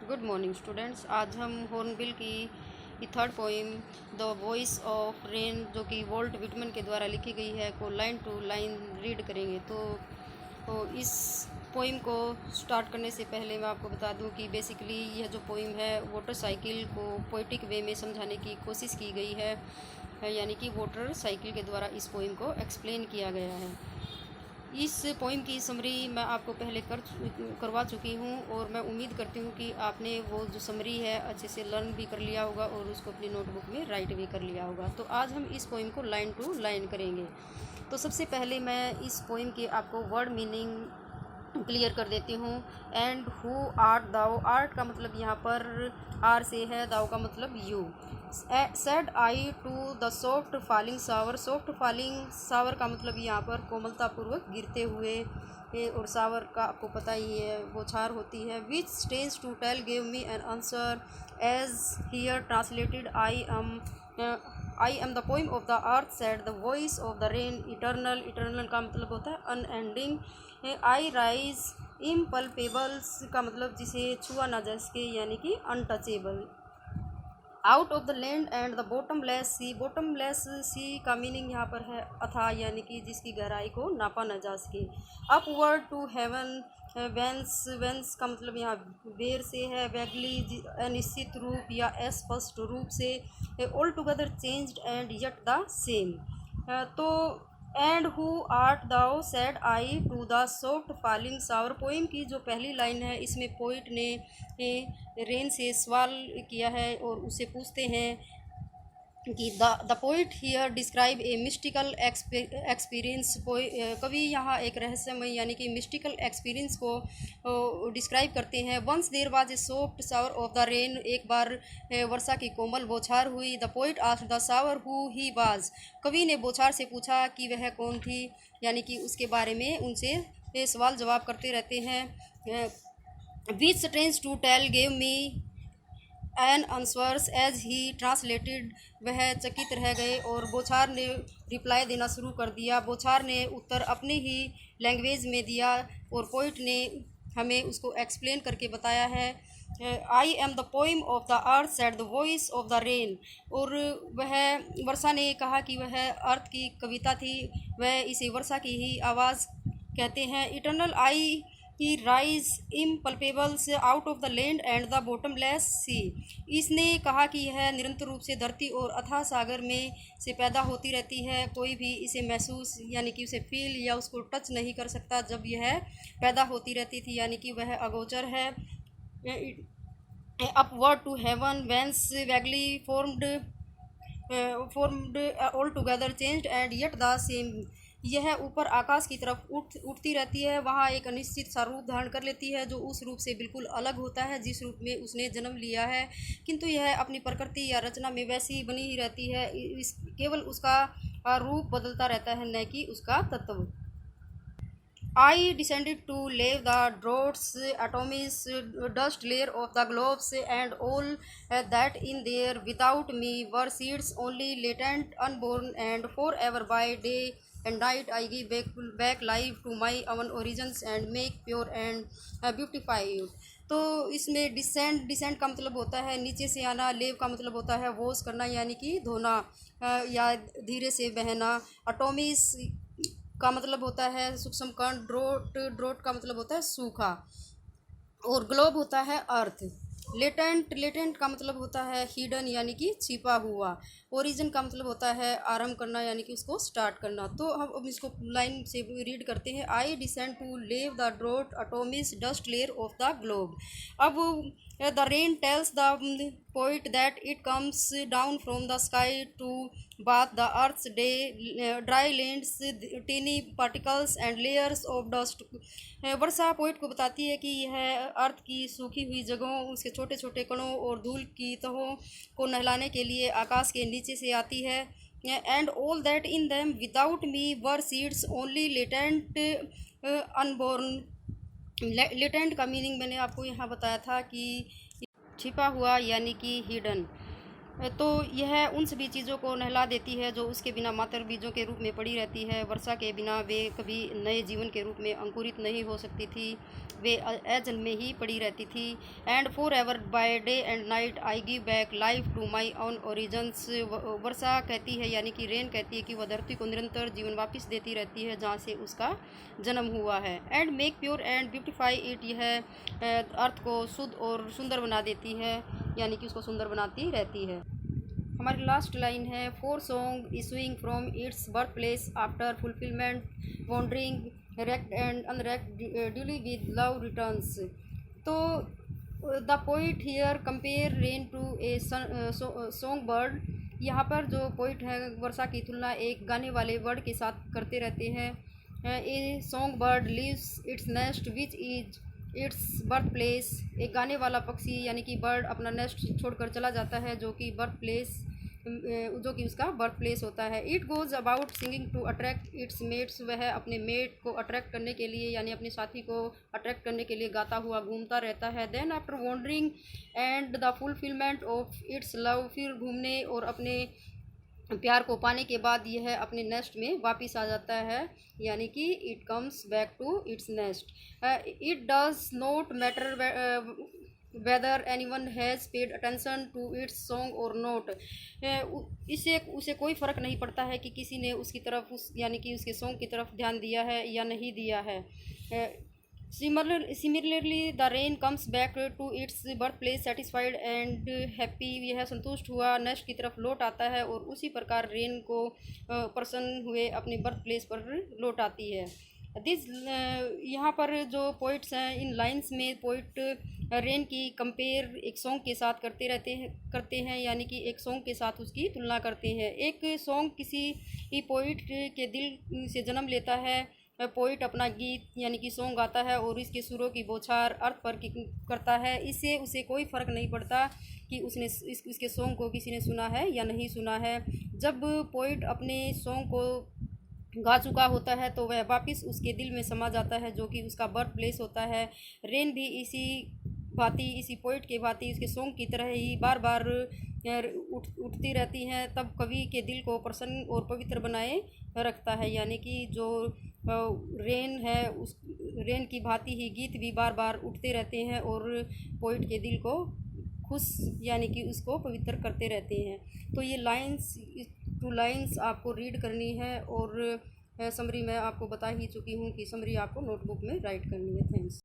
Good morning students. आज हम hornbill की third poem the voice of rain जो कि वॉल्ट विटमन के द्वारा लिखी गई है को लाइन टू लाइन रीड करेंगे। तो इस पोइम को स्टार्ट करने से पहले मैं आपको बता दूं कि बेसिकली यह जो पोइम है वाटर साइकिल को पोइटिक वे में समझाने की कोशिश की गई है, यानी कि वाटर साइकिल के द्वारा इस पोइम को एक्सप्लेन किया गया है। इस पोइम की समरी मैं आपको पहले करवा चुकी हूँ और मैं उम्मीद करती हूँ कि आपने वो जो समरी है अच्छे से लर्न भी कर लिया होगा और उसको अपनी नोटबुक में राइट भी कर लिया होगा। तो आज हम इस पोइम को लाइन टू लाइन करेंगे। तो सबसे पहले मैं इस पोइम की आपको वर्ड मीनिंग क्लियर कर देती हूँ। एंड हु आर्ट दाओ, आर्ट का मतलब यहाँ पर आर से है, दाओ का मतलब you. Said I to the soft falling shower, soft falling shower का मतलब यहाँ पर कोमलतापूर्वक गिरते हुए, और शावर का आपको पता ही है बौछार होती है। Which strange to tell give me an answer as here translated I am the poem of the earth said the voice of the rain eternal, eternal का मतलब होता है अनएंडिंग। आई राइज इम्पल्पेबल्स का मतलब जिसे छुआ ना जा सके, यानी कि untouchable. Out of the land and the bottomless sea, bottomless sea का मीनिंग यहाँ पर है अथाह, यानी कि जिसकी गहराई को नापा न जा सके। Upward to heaven, whence, whence का मतलब यहाँ बेर से है। वैगली अनिश्चित रूप या अस्पष्ट रूप से। Altogether changed and yet the same. तो and who art thou said I to the soft falling shower, poem की जो पहली लाइन है इसमें पोइट ने रेन से सवाल किया है और उसे पूछते हैं कि the poet here describe A mystical experience. कवि यहाँ एक रहस्यमय यानी कि मिस्टिकल एक्सपीरियंस को डिस्क्राइब करते हैं। Once there was a soft shower of the rain, एक बार वर्षा की कोमल बौछार हुई। The poet asked the shower who he was, कवि ने बौछार से पूछा कि वह कौन थी, यानी कि उसके बारे में उनसे सवाल जवाब करते रहते हैं। Which strange to tell gave me an answers as he translated, वह चकित रह गए और बौछार ने रिप्लाई देना शुरू कर दिया। बौछार ने उत्तर अपने ही लैंग्वेज में दिया और पोइट ने हमें उसको एक्सप्लेन करके बताया है। आई am the poem of the earth said the voice of the rain, और वह वर्षा ने कहा कि वह अर्थ की कविता थी, वह इसे वर्षा की ही आवाज़ कहते हैं। Eternal I he rise impalpables out of the land and the bottomless sea, इसने कहा कि यह निरंतर रूप से धरती और अथाह सागर में से पैदा होती रहती है। कोई भी इसे महसूस यानी कि उसे फील या उसको टच नहीं कर सकता जब यह पैदा होती रहती थी, यानी कि वह अगोचर है। Upward to heaven whence vaguely formed altogether changed and yet the same, यह ऊपर आकाश की तरफ उठती रहती है, वहाँ एक अनिश्चित सा रूप धारण कर लेती है जो उस रूप से बिल्कुल अलग होता है जिस रूप में उसने जन्म लिया है, किंतु यह अपनी प्रकृति या रचना में वैसी ही बनी ही रहती है। केवल उसका रूप बदलता रहता है, न कि उसका तत्व। I descended to leave the droughts, atoms, dust layer of the globes, and all that in there. Without me were seeds only latent, unborn, and forever by day and night I give back life to my own origins and make pure and beautified। तो इसमें descend का मतलब होता है नीचे से आना, लेव का मतलब होता है वॉश करना यानी कि धोना या धीरे से बहना। अटोमिस का मतलब होता है सूक्ष्म कण। ड्रोट का मतलब होता है सूखा, और ग्लोब होता है अर्थ। लेटेंट का मतलब होता है हिडन यानी कि छिपा हुआ। ओरिजिन का मतलब होता है आरंभ करना यानी कि उसको स्टार्ट करना। तो हम अब इसको लाइन से रीड करते हैं। I descend to lave the drouth atomies dust layer of the globe. अब the rain tells the poet that it comes down from the sky to bathe the earth's dry lands tiny particles and layers of dust. वर्षा poet को बताती है कि यह अर्थ की सूखी हुई जगहों, उसके छोटे छोटे कणों और धूल की तहों को नहलाने के लिए आकाश के नीचे से आती है। And all that in them without me were seeds only latent unborn. Latent का मीनिंग मैंने आपको यहाँ बताया था कि छिपा हुआ यानी कि हिडन। तो यह उन सभी चीज़ों को नहला देती है जो उसके बिना मात्र बीजों के रूप में पड़ी रहती है। वर्षा के बिना वे कभी नए जीवन के रूप में अंकुरित नहीं हो सकती थी। वे अजल में ही पड़ी रहती थी। And forever by day and night I give back life to my own origins. वर्षा कहती है यानी कि रेन कहती है कि वह धरती को निरंतर जीवन वापस देती रहती है जहाँ से उसका जन्म हुआ है। And make pure and beautify it, यह अर्थ को शुद्ध और सुंदर बना देती है यानी कि उसको सुंदर बनाती रहती है। हमारी लास्ट लाइन है, for song issuing from its birth place after fulfilment wandering recked and unrecked duly with love returns. तो the poet here compare rain to a song bird. यहाँ पर जो पोइट है वर्षा की तुलना एक गाने वाले बर्ड के साथ करते रहते हैं। A song bird leaves its nest which is its birth place. एक गाने वाला पक्षी यानी कि बर्ड अपना नेस्ट छोड़कर चला जाता है जो कि बर्थ प्लेस, जो कि उसका बर्थ प्लेस होता है। It goes about singing to attract its mates. वह अपने मेट को अट्रैक्ट करने के लिए यानी अपने साथी को अट्रैक्ट करने के लिए गाता हुआ घूमता रहता है। Then after wandering and the fulfilment of its love, फिर घूमने और अपने प्यार को पाने के बाद यह अपने नेस्ट में वापस आ जाता है यानी कि it comes back to its nest. It does not matter whether anyone has paid attention to its song और नॉट। इससे उसे कोई फ़र्क नहीं पड़ता है कि किसी ने उसकी तरफ यानी कि उसके सॉन्ग की तरफ ध्यान दिया है या नहीं दिया है। Similarly the rain comes back to its birth place satisfied and happy. यह संतुष्ट हुआ नेस्ट की तरफ लौट आता है और उसी प्रकार रेन को प्रसन्न हुए अपने बर्थ प्लेस पर लौट आती है। दिस यहाँ पर जो पोइट्स हैं इन लाइंस में पोइट रेन की कंपेयर एक सॉन्ग के साथ करते हैं यानी कि एक सॉन्ग के साथ उसकी तुलना करते हैं। एक सॉन्ग किसी पोइट के दिल से जन्म लेता है। पोइट अपना गीत यानी कि सॉन्ग गाता है और इसके सुरों की बौछार अर्थ पर करता है। इससे उसे कोई फ़र्क नहीं पड़ता कि उसने इसके सॉन्ग को किसी ने सुना है या नहीं सुना है। जब पोइट अपने सॉन्ग को गा चुका होता है तो वह वापस उसके दिल में समा जाता है जो कि उसका बर्थ प्लेस होता है। रेन भी इसी पोइट के भांति उसके सॉन्ग की तरह ही बार बार उठती रहती हैं, तब कवि के दिल को प्रसन्न और पवित्र बनाए रखता है। यानी कि जो रेन है उस रेन की भांति ही गीत भी बार बार उठते रहते हैं और पोइट के दिल को खुश यानी कि उसको पवित्र करते रहते हैं। तो ये टू लाइन्स आपको रीड करनी है और समरी मैं आपको बता ही चुकी हूँ कि समरी आपको नोटबुक में राइट करनी है। थैंक्स।